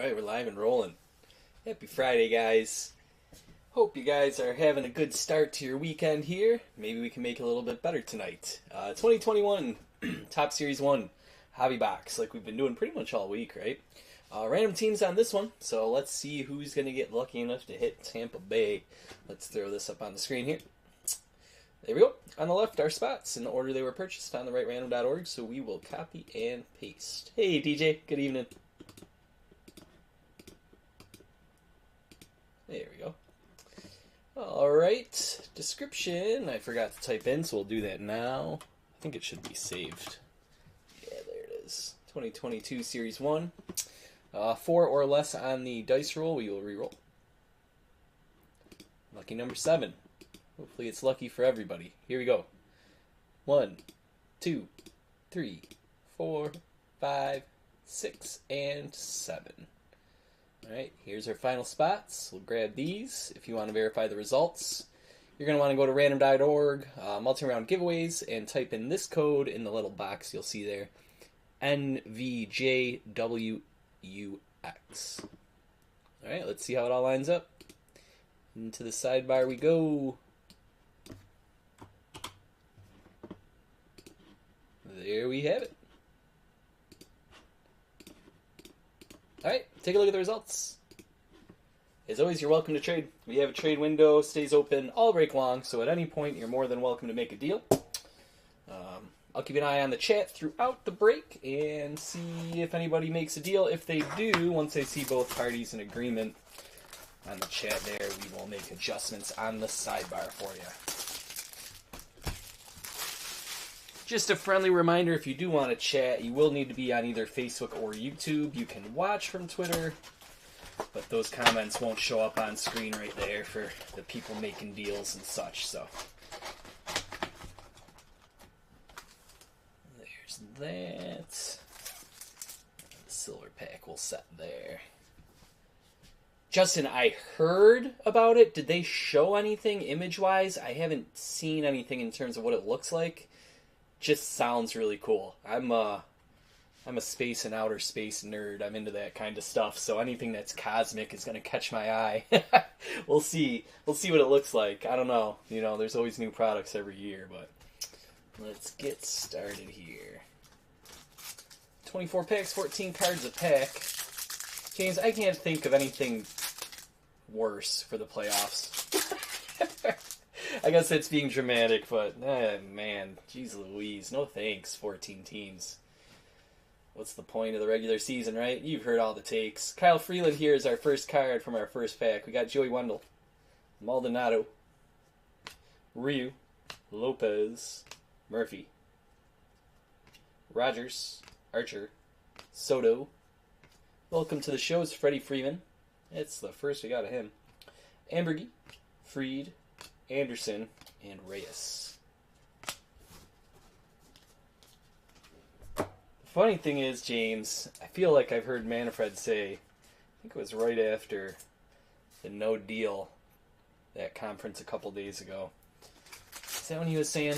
Alright, we're live and rolling. Happy Friday, guys. Hope you guys are having a good start to your weekend here. Maybe we can make it a little bit better tonight. 2021 Top Series 1 Hobby Box, like we've been doing pretty much all week, right? Random teams on this one, so let's see who's going to get lucky enough to hit Tampa Bay. Let's throw this up on the screen here. There we go. On the left, our spots in the order they were purchased on the rightrandom.org, so we will copy and paste. Hey, DJ. Good evening. There we go. Alright, description. I forgot to type in, so we'll do that now. I think it should be saved. Yeah, there it is. 2022 Series 1. 4 or less on the dice roll, we will re-roll. Lucky number 7. Hopefully it's lucky for everybody. Here we go. 1, 2, 3, 4, 5, 6, and 7. Alright, here's our final spots. We'll grab these. If you want to verify the results, you're going to want to go to random.org, multi-round giveaways, and type in this code in the little box you'll see there. NVJWUX. Alright, let's see how it all lines up. Into the sidebar we go. There we have it. Alright, take a look at the results. As always, you're welcome to trade. We have a trade window, stays open all break long, so at any point you're more than welcome to make a deal. I'll keep an eye on the chat throughout the break and see if anybody makes a deal. If they do, once I see both parties in agreement on the chat there, we will make adjustments on the sidebar for you. Just a friendly reminder, if you do want to chat, you will need to be on either Facebook or YouTube. You can watch from Twitter, but those comments won't show up on screen right there for the people making deals and such. So there's that. The silver pack will set there. Justin, I heard about it. Did they show anything image-wise? I haven't seen anything in terms of what it looks like. Just sounds really cool. I'm a space and outer space nerd. I'm into that kind of stuff. So anything that's cosmic is going to catch my eye. We'll see. We'll see what it looks like. I don't know. You know, there's always new products every year, but let's get started here. 24 packs, 14 cards a pack. James, I can't think of anything worse for the playoffs. I guess that's being dramatic, but, man, geez Louise, no thanks, 14 teams. What's the point of the regular season, right? You've heard all the takes. Kyle Freeland here is our first card from our first pack. We got Joey Wendell, Maldonado, Ryu, Lopez, Murphy, Rogers, Archer, Soto. Welcome to the show, it's Freddie Freeman. It's the first we got of him. Ambergy, Freed, Anderson, and Reyes. The funny thing is, James, I feel like I've heard Manfred say, I think it was right after the no deal, that conference a couple days ago. Is that when he was saying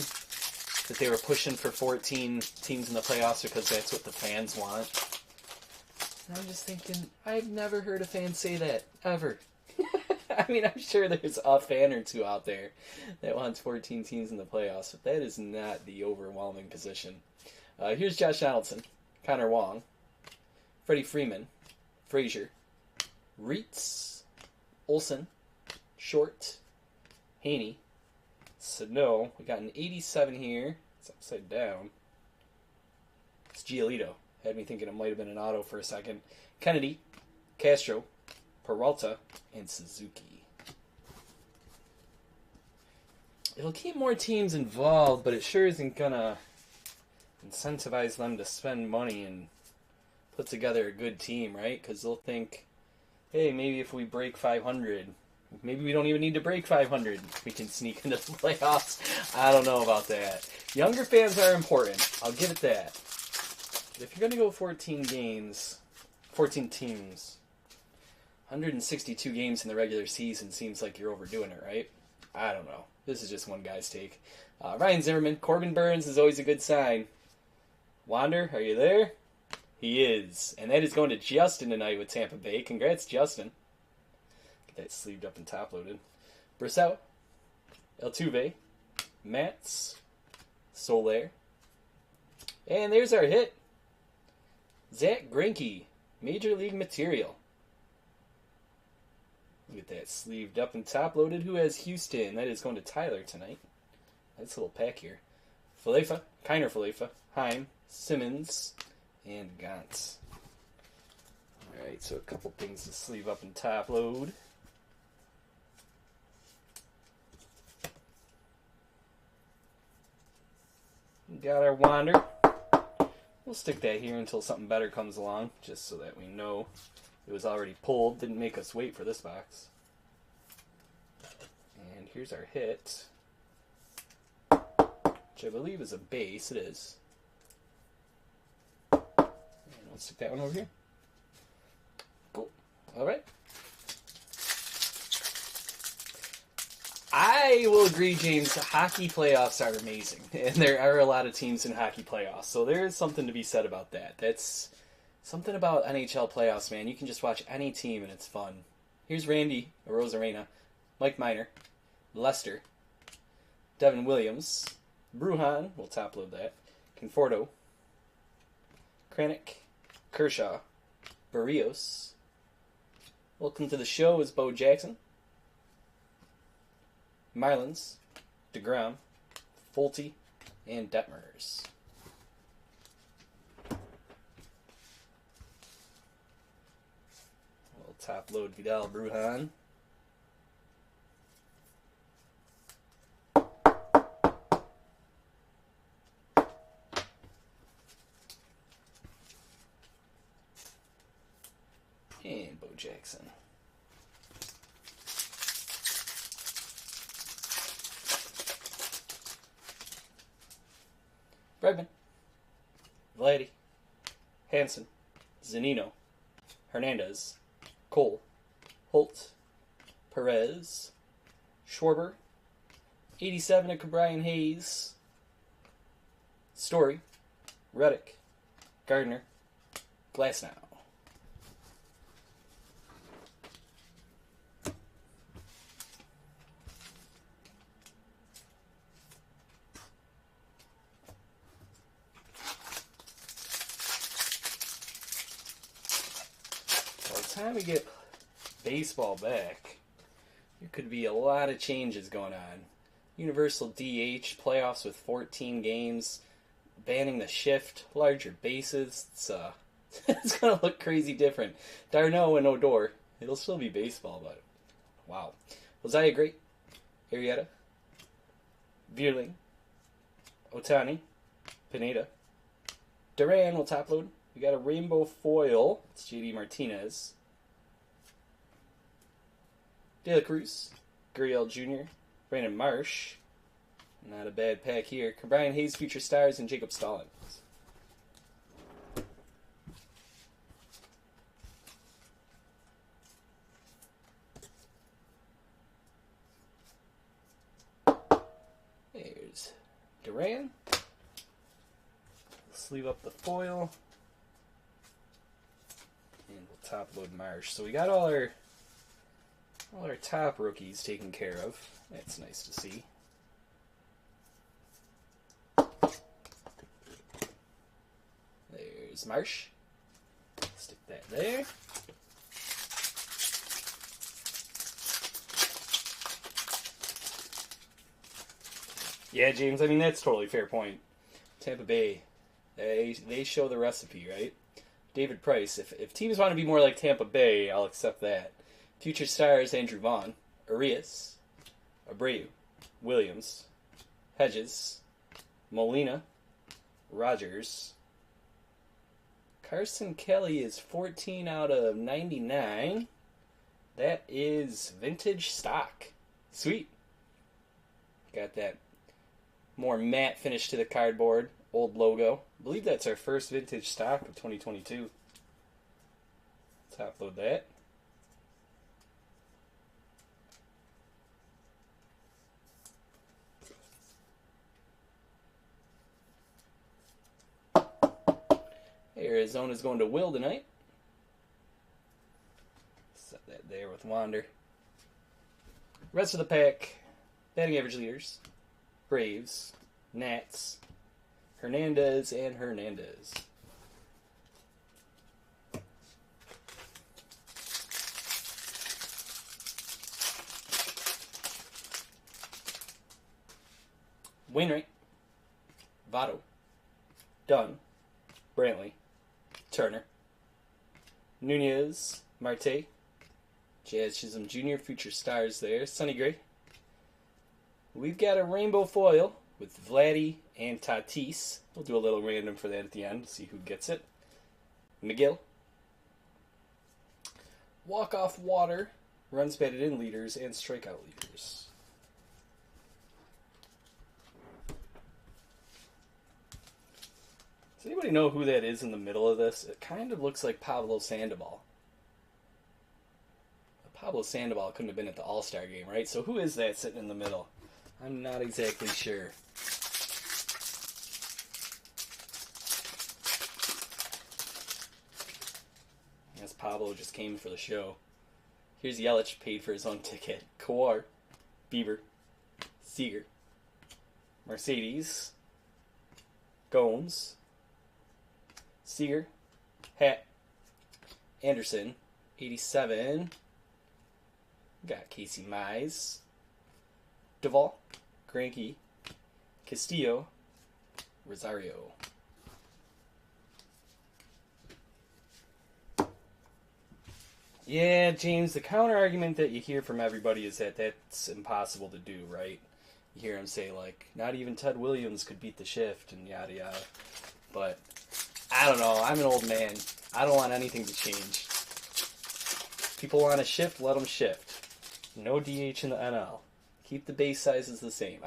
that they were pushing for 14 teams in the playoffs because that's what the fans want? And I'm just thinking, I've never heard a fan say that, ever. I mean, I'm sure there's a fan or two out there that wants 14 teams in the playoffs, but that is not the overwhelming position. Here's Josh Donaldson, Connor Wong, Freddie Freeman, Frazier, Reitz, Olsen, Short, Haney, Sano. We got an 87 here. It's upside down. It's Giolito. Had me thinking it might have been an auto for a second. Kennedy, Castro, Peralta, and Suzuki. It'll keep more teams involved, but it sure isn't gonna incentivize them to spend money and put together a good team, right? Because they'll think, hey, maybe if we break 500, maybe we don't even need to break 500. We can sneak into the playoffs. I don't know about that. Younger fans are important. I'll give it that. But if you're going to go 14 teams, 162 games in the regular season seems like you're overdoing it, right? I don't know. This is just one guy's take. Ryan Zimmerman, Corbin Burns is always a good sign. Wander, are you there? He is. And that is going to Justin tonight with Tampa Bay. Congrats, Justin. Get that sleeved up and top loaded. Brissau, Altuve, Mats, Soler. And there's our hit. Zach Greinke, Major League Material. Look at that, sleeved up and top loaded. Who has Houston? That is going to Tyler tonight. Nice little pack here. Falefa, Kiner Falefa, Heim, Simmons, and Gantz. Alright, so a couple things to sleeve up and top load. Got our Wander. We'll stick that here until something better comes along, just so that we know it was already pulled. Didn't make us wait for this box. And here's our hit, which I believe is a base. It is. And we'll stick that one over here. Cool. All right. I will agree, James. Hockey playoffs are amazing, and there are a lot of teams in hockey playoffs, so there is something to be said about that. That's something about NHL playoffs, man. You can just watch any team, and it's fun. Here's Randy Arozarena, Mike Minor, Lester, Devin Williams, Bruhan, we'll top load that, Conforto, Kranick, Kershaw, Barrios. Welcome to the show is Bo Jackson. Mylans, DeGrom, Fulte, and Detmers. We'll top load Vidal Brujan. And Bo Jackson. Bregman, Vladdy, Hansen, Zanino, Hernandez, Cole, Holt, Perez, Schwarber, 87 of Brian Hayes, Story, Reddick, Gardner, Glasnow. Time we get baseball back, there could be a lot of changes going on. Universal DH, playoffs with 14 games, banning the shift, larger bases. It's going to look crazy different. Darno and Odor, it'll still be baseball, but wow. Lozaya great. Arrieta, Vierling, Otani, Pineda, Duran will top load. We got a rainbow foil. It's JD Martinez. De La Cruz, Gurriel Jr., Brandon Marsh. Not a bad pack here. Brian Hayes, Future Stars, and Jacob Stallings. There's Duran. Sleeve up the foil. And we'll top load Marsh. So we got all our top rookies taken care of. That's nice to see. There's Marsh. Stick that there. Yeah, James, I mean, that's totally fair point. Tampa Bay, they show the recipe, right? David Price, if teams want to be more like Tampa Bay, I'll accept that. Future Stars, Andrew Vaughn, Arias, Abreu, Williams, Hedges, Molina, Rogers. Carson Kelly is 14 out of 99. That is vintage stock. Sweet. Got that more matte finish to the cardboard. Old logo. I believe that's our first vintage stock of 2022. Top load that. There Arizona's going to Will tonight. Set that there with Wander. Rest of the pack, batting average leaders, Braves, Nats, Hernandez, and Hernandez. Wainwright, Votto, Dunn, Brantley, Turner, Nunez, Marte, Jazz Chisholm Jr., future stars there, Sonny Gray. We've got a rainbow foil with Vladdy and Tatis. We'll do a little random for that at the end, see who gets it. McGill. Walk-off water, runs batted in leaders, and strikeout leaders. Does anybody know who that is in the middle of this? It kind of looks like Pablo Sandoval. Pablo Sandoval couldn't have been at the All-Star game, right? So who is that sitting in the middle? I'm not exactly sure. I guess Pablo just came for the show. Here's Yelich, paid for his own ticket. Kawar, Bieber, Seager, Mercedes, Gomes, Seager, Hat, Anderson, 87. Got Casey Mize, Duvall, Greinke, Castillo, Rosario. Yeah, James, the counter argument that you hear from everybody is that that's impossible to do, right? You hear them say, like, not even Ted Williams could beat the shift and yada yada. But, I don't know, I'm an old man. I don't want anything to change. People want to shift, let them shift. No DH in the NL. Keep the base sizes the same.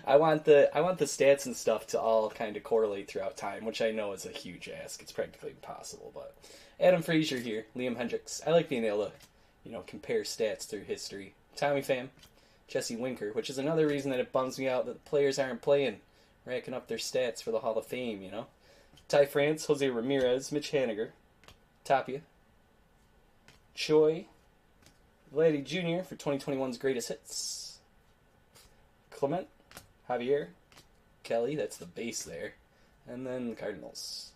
I want the stats and stuff to all kind of correlate throughout time, which I know is a huge ask. It's practically impossible, but Adam Frazier here, Liam Hendricks. I like being able to, compare stats through history. Tommy Pham, Jesse Winker, which is another reason that it bums me out that the players aren't playing, racking up their stats for the Hall of Fame, Ty France, Jose Ramirez, Mitch Haniger, Tapia, Choi, Vladdy Jr. for 2021's greatest hits. Clement, Javier, Kelly, that's the base there. And then the Cardinals.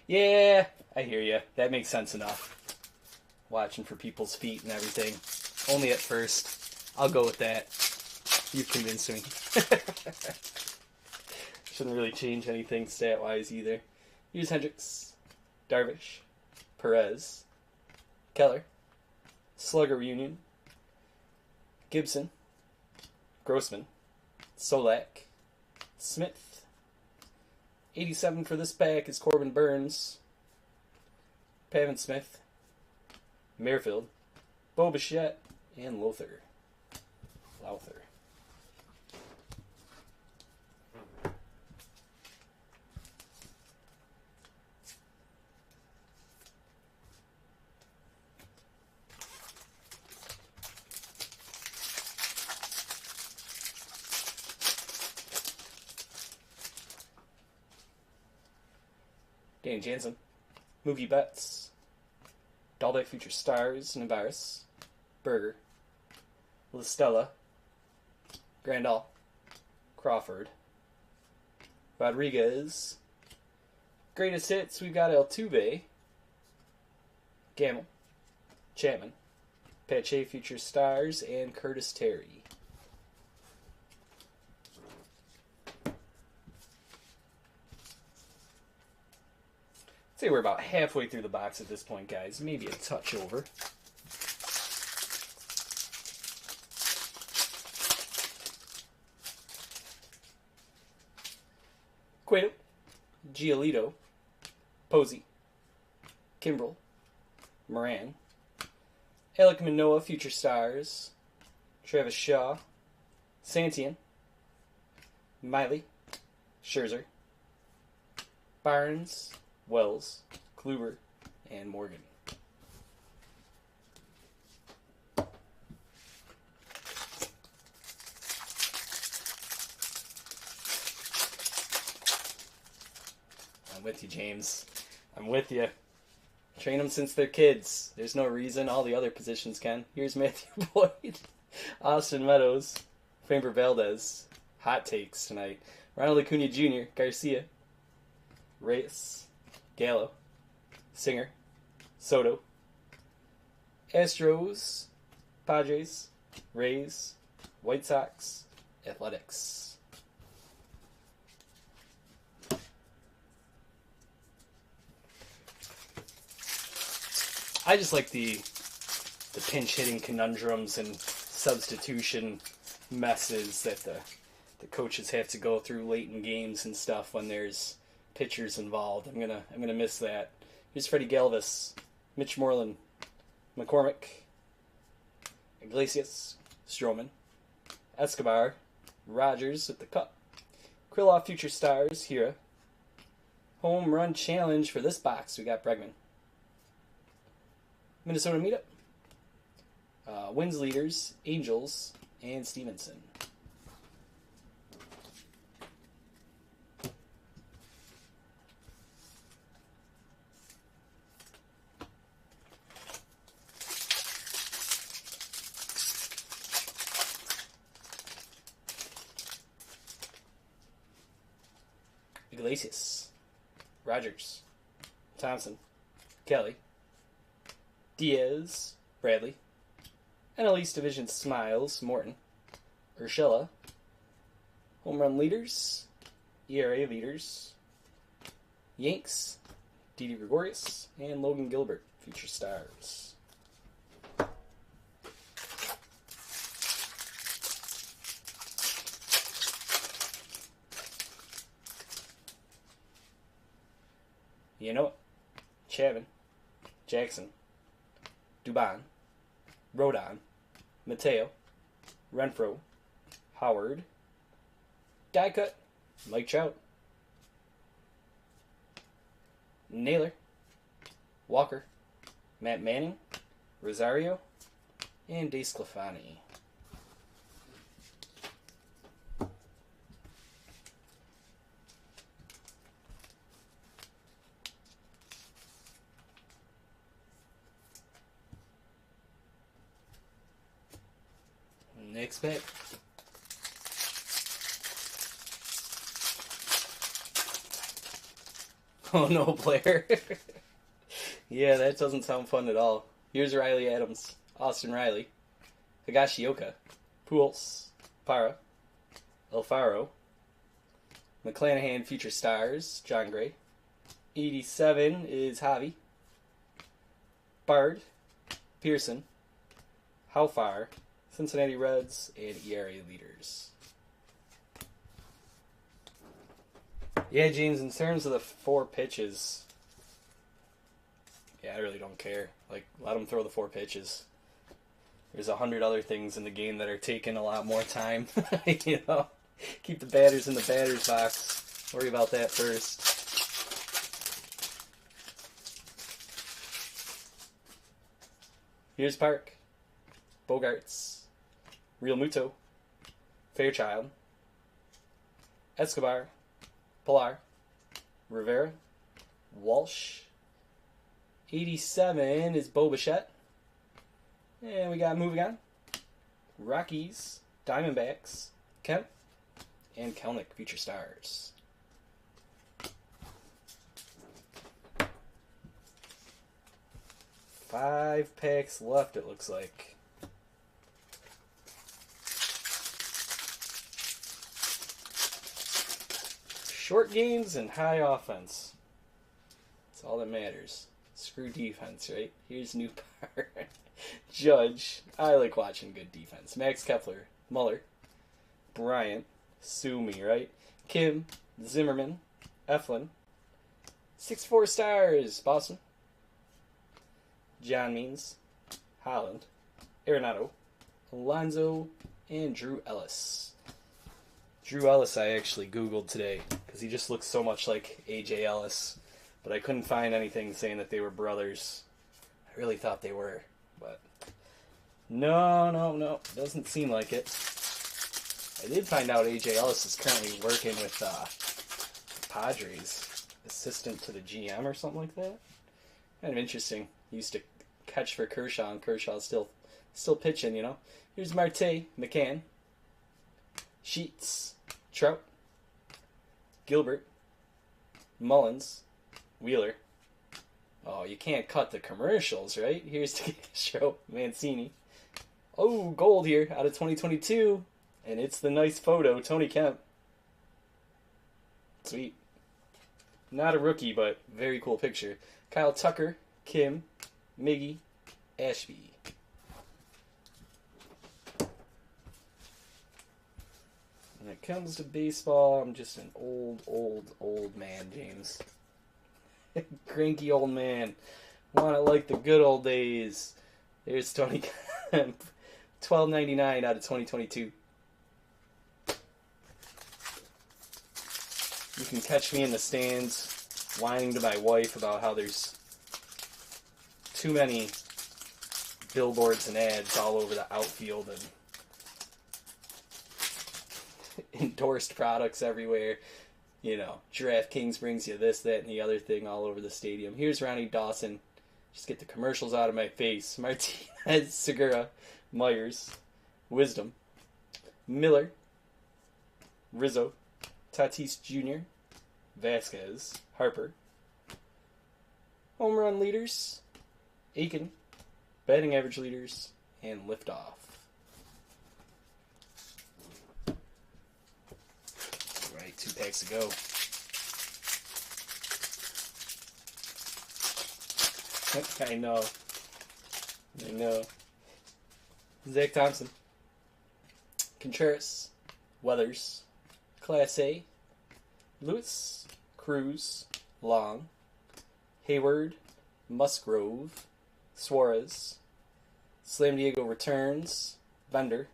Yeah, I hear you. That makes sense enough. Watching for people's feet and everything. Only at first. I'll go with that. You've convinced me. Shouldn't really change anything stat-wise either. Here's Hendricks, Darvish, Perez, Keller, Slugger Reunion, Gibson, Grossman, Solak, Smith. 87 for this pack is Corbin Burns, Pavin Smith, Merrifield, Bo Bichette, and Lowther. Danny Jansen, Mookie Betts, Dalbec Future Stars, Navarez, Berger, LaStella, Grandal, Crawford, Rodriguez. Greatest hits, we've got Altuve, Gamble, Chapman, Pache Future Stars, and Curtis Terry. I'd say we're about halfway through the box at this point, guys. Maybe a touch over. Cueto, Giolito, Posey, Kimbrel, Moran, Alek Manoah, Future Stars, Travis Shaw, Santian, Miley, Scherzer, Barnes, Wells, Kluber, and Morgan. I'm with you, James. I'm with you. Train them since they're kids. There's no reason all the other positions can. Here's Matthew Boyd, Austin Meadows, Framber Valdez. Hot takes tonight. Ronald Acuna Jr., Garcia, Reyes, Gallo, Singer, Soto, Astros, Padres, Rays, White Sox, Athletics. I just like the pinch hitting conundrums and substitution messes that the coaches have to go through late in games and stuff when there's pitchers involved. I'm gonna miss that. Here's Freddie Galvis, Mitch Moreland, McCormick, Iglesias, Stroman, Escobar, Rogers with the cup, Krylov Future Stars, Hira. Home run challenge for this box. We got Bregman. Minnesota meetup. Wins leaders, Angels, and Stevenson. Iglesias, Rogers, Thompson, Kelly, Diaz, Bradley, NL East Division Smiles, Morton, Urshela, home run leaders, ERA leaders, Yanks, Didi Gregorius, and Logan Gilbert, Future Stars. You know it. Chavin, Jackson, Dubon, Rodon, Mateo, Renfroe, Howard, Die Cut, Mike Trout, Naylor, Walker, Matt Manning, Rosario, and DeSclafani. Next pick. Oh no, player. Yeah, that doesn't sound fun at all. Here's Riley Adams, Austin Riley, Higashioka, Pujols, Para, Alfaro, McClanahan Future Stars, John Gray. 87 is Javi, Bard, Pearson, How Far, Cincinnati Reds, and ERA leaders. Yeah, James, in terms of the 4 pitches, yeah, I really don't care. Like, let them throw the 4 pitches. There's 100 other things in the game that are taking a lot more time. You know, keep the batters in the batter's box. Worry about that first. Here's Park, Bogarts, Real Muto, Fairchild, Escobar, Pilar, Rivera, Walsh. 87 is Bo Bichette. And we got moving on. Rockies, Diamondbacks, Kemp, and Kelnick Future Stars. Five packs left, it looks like. Short games and high offense. That's all that matters. Screw defense, right? Here's new part. Judge. I like watching good defense. Max Kepler. Muller. Bryant. Sue me, right? Kim. Zimmerman. Eflin. 6-4 stars. Boston. John Means. Holland. Arenado. Alonso. And Drew Ellis. Drew Ellis I actually Googled today because he just looks so much like A.J. Ellis. But I couldn't find anything saying that they were brothers. I really thought they were. But no. Doesn't seem like it. I did find out A.J. Ellis is currently working with Padres. assistant to the GM or something like that. Kind of interesting. He used to catch for Kershaw, and Kershaw's still pitching, you know. Here's Marte, McCann, Sheets, Trout, Gilbert, Mullins, Wheeler. Oh, you can't cut the commercials, right? Here's the show, Mancini. Oh, gold here out of 2022. And it's the nice photo, Tony Kemp. Sweet. Not a rookie, but very cool picture. Kyle Tucker, Kim, Miggy, Ashby. When it comes to baseball, I'm just an old man, James. Cranky old man. Want it like the good old days. There's Tony Kemp. $12.99 out of 2022. You can catch me in the stands whining to my wife about how there's too many billboards and ads all over the outfield and endorsed products everywhere. You know, DraftKings brings you this, that, and the other thing all over the stadium. Here's Ronnie Dawson. Just get the commercials out of my face. Martinez, Segura, Myers, Wisdom, Miller, Rizzo, Tatis Jr., Vasquez, Harper. Home run leaders, Aiken, batting average leaders, and liftoff. Alright, 2 packs to go. I know. Zach Thompson, Contreras, Weathers, Class A, Lewis, Cruz, Long, Hayward, Musgrove, Suarez, Slam Diego returns, Bender,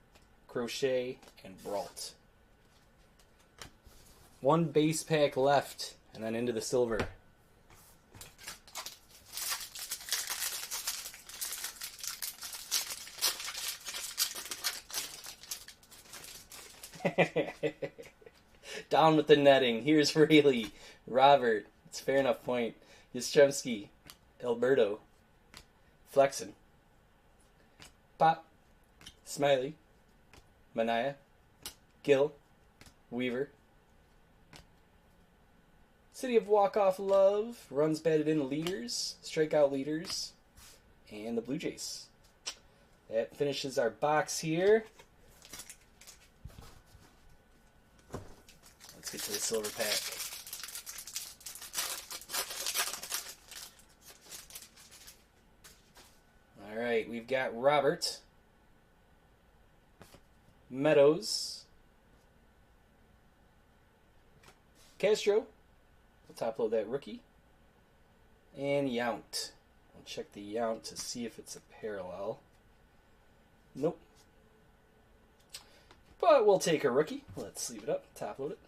Crochet, and Brault. 1 base pack left, and then into the silver. Down with the netting. Here's Rayleigh, Robert. It's fair enough point. Yastrzemski, Alberto, Flexen, Pop, Smiley, Manaea, Gill, Weaver. City of Walk-Off Love, runs batted in leaders, strikeout leaders, and the Blue Jays. That finishes our box here. Let's get to the silver pack. Alright, we've got Robert, Meadows, Castro, we'll top load that rookie, and Yount. We'll check the Yount to see if it's a parallel. Nope. But we'll take a rookie. Let's leave it up, top load it.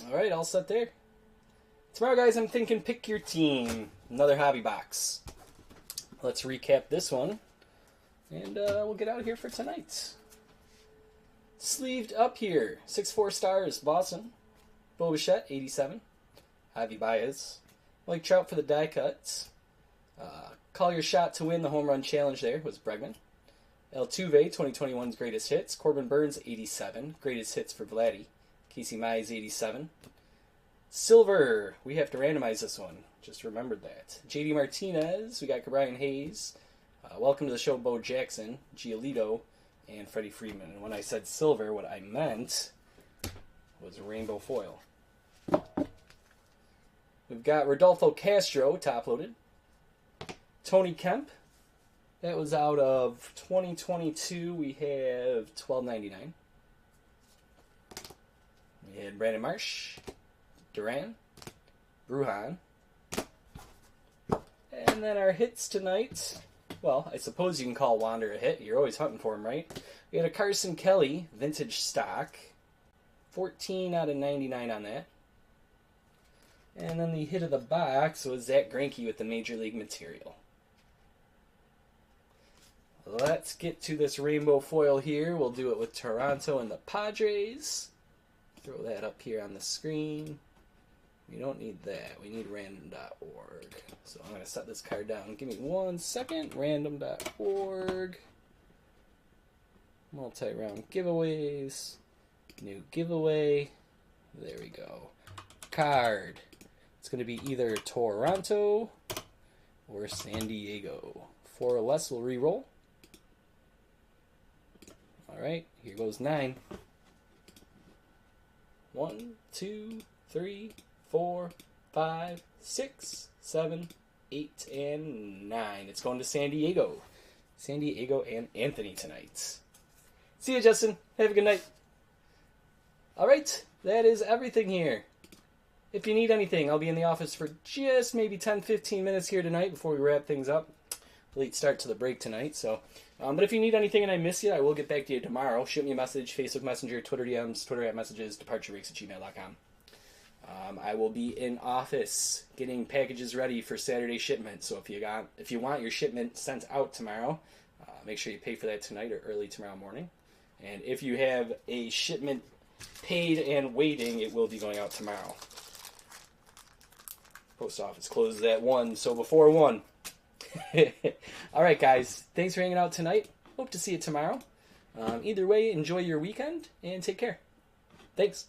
Alright, all set there. Tomorrow, guys, I'm thinking pick your team. Another hobby box. Let's recap this one. And we'll get out of here for tonight. Sleeved up here. 6-4 stars, Boston. Bo Bichette, 87. Javi Baez. Mike Trout for the die cuts. Call your shot to win the home run challenge there was Bregman. Altuve, 2021's greatest hits. Corbin Burns, 87. Greatest hits for Vladdy. Casey Mize, 87. Silver, we have to randomize this one. Just remembered that. JD Martinez, we got Brian Hayes. Welcome to the show, Bo Jackson, Giolito, and Freddie Freeman. And when I said silver, what I meant was rainbow foil. We've got Rodolfo Castro, top-loaded. Tony Kemp, that was out of 2022. We have $12.99. We had Brandon Marsh, Duran, Bruhan. And then our hits tonight, well, I suppose you can call Wander a hit. You're always hunting for him, right? We had a Carson Kelly, vintage stock. 14 out of 99 on that. And then the hit of the box was Zach Greinke with the Major League material. let's get to this rainbow foil here. We'll do it with Toronto and the Padres. Throw that up here on the screen. We don't need that. We need random.org. So I'm going to set this card down. Give me 1 second. Random.org. Multi-round giveaways. New giveaway. There we go. Card. It's going to be either Toronto or San Diego. 4 or less will re-roll. Alright, here goes 9. 1, 2, 3, 4, 5, 6, 7, 8, and 9. It's going to San Diego. San Diego and Anthony tonight. See you, Justin. Have a good night. Alright, that is everything here. If you need anything, I'll be in the office for just maybe 10-15 minutes here tonight before we wrap things up. Late start to the break tonight, so... but if you need anything and I miss you, I will get back to you tomorrow. Shoot me a message, Facebook Messenger, Twitter DMs, Twitter app messages, departurebreaks@gmail.com. I will be in office getting packages ready for Saturday shipment, so if you want your shipment sent out tomorrow, make sure you pay for that tonight or early tomorrow morning. And if you have a shipment paid and waiting, it will be going out tomorrow. Post office closes at 1, so before 1. Alright guys, thanks for hanging out tonight. Hope to see you tomorrow. Either way, enjoy your weekend and take care. Thanks.